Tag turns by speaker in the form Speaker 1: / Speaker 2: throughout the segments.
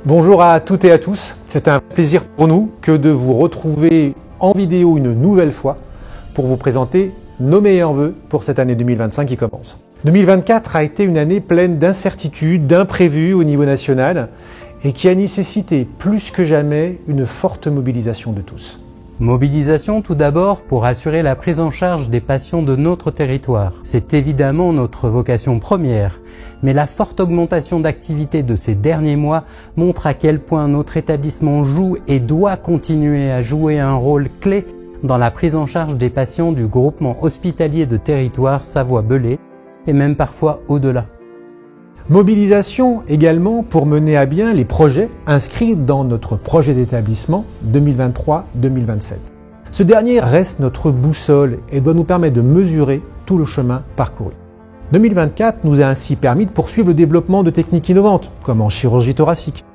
Speaker 1: Bonjour à toutes et à tous, c'est un plaisir pour nous que de vous retrouver en vidéo une nouvelle fois pour vous présenter nos meilleurs vœux pour cette année 2025 qui commence. 2024 a été une année pleine d'incertitudes, d'imprévus au niveau national et qui a nécessité plus que jamais une forte mobilisation de tous.
Speaker 2: Mobilisation tout d'abord pour assurer la prise en charge des patients de notre territoire. C'est évidemment notre vocation première, mais la forte augmentation d'activité de ces derniers mois montre à quel point notre établissement joue et doit continuer à jouer un rôle clé dans la prise en charge des patients du groupement hospitalier de territoire Savoie-Belay et même parfois au-delà.
Speaker 1: Mobilisation également pour mener à bien les projets inscrits dans notre projet d'établissement 2023-2027. Ce dernier reste notre boussole et doit nous permettre de mesurer tout le chemin parcouru. 2024 nous a ainsi permis de poursuivre le développement de techniques innovantes, comme en chirurgie thoracique,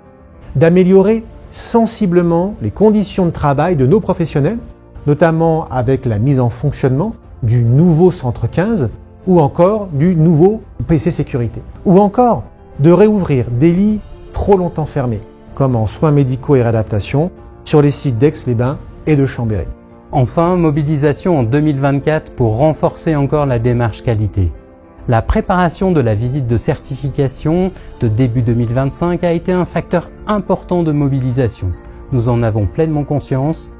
Speaker 1: d'améliorer sensiblement les conditions de travail de nos professionnels, notamment avec la mise en fonctionnement du nouveau Centre 15, ou encore du nouveau PC sécurité, ou encore de réouvrir des lits trop longtemps fermés, comme en soins médicaux et réadaptation, sur les sites d'Aix-les-Bains et de Chambéry.
Speaker 2: Enfin, mobilisation en 2024 pour renforcer encore la démarche qualité. La préparation de la visite de certification de début 2025 a été un facteur important de mobilisation. Nous en avons pleinement conscience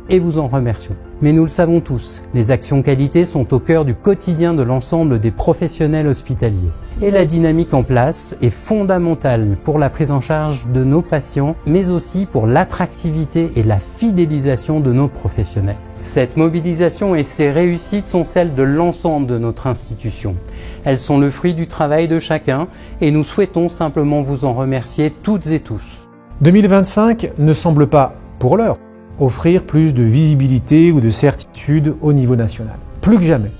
Speaker 2: et vous en remercions. Mais nous le savons tous, les actions qualité sont au cœur du quotidien de l'ensemble des professionnels hospitaliers. Et la dynamique en place est fondamentale pour la prise en charge de nos patients, mais aussi pour l'attractivité et la fidélisation de nos professionnels. Cette mobilisation et ses réussites sont celles de l'ensemble de notre institution. Elles sont le fruit du travail de chacun et nous souhaitons simplement vous en remercier toutes et tous.
Speaker 1: 2025 ne semble pas, pour l'heure, offrir plus de visibilité ou de certitude au niveau national. Plus que jamais,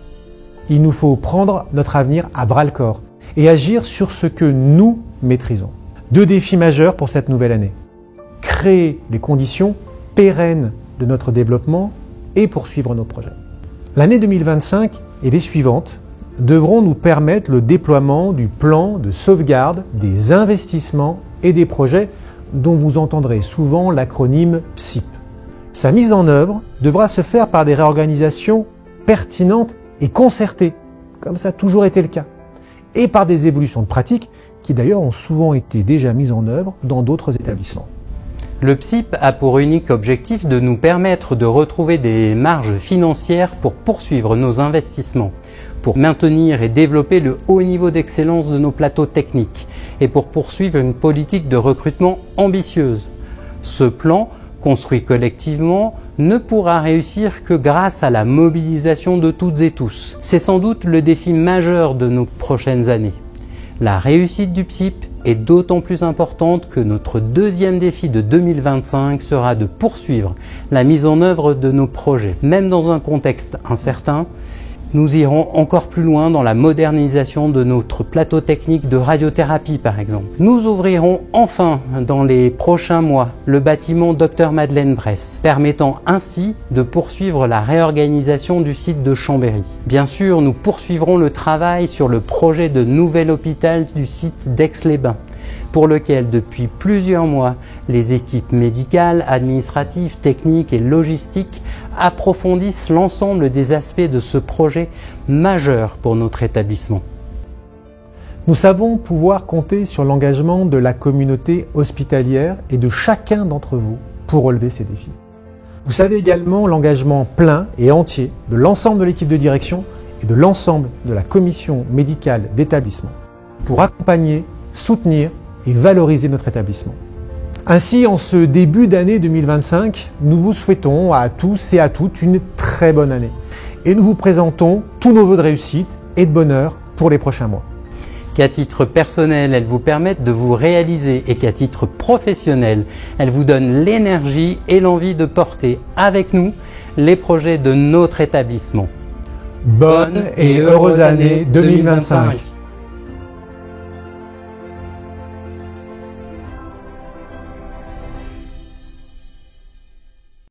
Speaker 1: il nous faut prendre notre avenir à bras-le-corps et agir sur ce que nous maîtrisons. Deux défis majeurs pour cette nouvelle année. Créer les conditions pérennes de notre développement et poursuivre nos projets. L'année 2025 et les suivantes devront nous permettre le déploiement du plan de sauvegarde des investissements et des projets dont vous entendrez souvent l'acronyme PSIP. Sa mise en œuvre devra se faire par des réorganisations pertinentes et concertées, comme ça a toujours été le cas, et par des évolutions de pratiques qui d'ailleurs ont souvent été déjà mises en œuvre dans d'autres établissements.
Speaker 2: Le PSIP a pour unique objectif de nous permettre de retrouver des marges financières pour poursuivre nos investissements, pour maintenir et développer le haut niveau d'excellence de nos plateaux techniques et pour poursuivre une politique de recrutement ambitieuse. Ce plan, construit collectivement, ne pourra réussir que grâce à la mobilisation de toutes et tous. C'est sans doute le défi majeur de nos prochaines années. La réussite du PSIP est d'autant plus importante que notre deuxième défi de 2025 sera de poursuivre la mise en œuvre de nos projets. Même dans un contexte incertain, nous irons encore plus loin dans la modernisation de notre plateau technique de radiothérapie par exemple. Nous ouvrirons enfin dans les prochains mois le bâtiment Dr Madeleine Bresse, permettant ainsi de poursuivre la réorganisation du site de Chambéry. Bien sûr, nous poursuivrons le travail sur le projet de nouvel hôpital du site d'Aix-les-Bains, pour lequel depuis plusieurs mois, les équipes médicales, administratives, techniques et logistiques approfondissent l'ensemble des aspects de ce projet majeur pour notre établissement.
Speaker 1: Nous savons pouvoir compter sur l'engagement de la communauté hospitalière et de chacun d'entre vous pour relever ces défis. Vous savez également l'engagement plein et entier de l'ensemble de l'équipe de direction et de l'ensemble de la commission médicale d'établissement pour accompagner, soutenir et valoriser notre établissement. Ainsi, en ce début d'année 2025, nous vous souhaitons à tous et à toutes une très bonne année. Et nous vous présentons tous nos vœux de réussite et de bonheur pour les prochains mois.
Speaker 2: Qu'à titre personnel, elles vous permettent de vous réaliser et qu'à titre professionnel, elles vous donnent l'énergie et l'envie de porter avec nous les projets de notre établissement.
Speaker 1: Bonne et heureuse année 2025.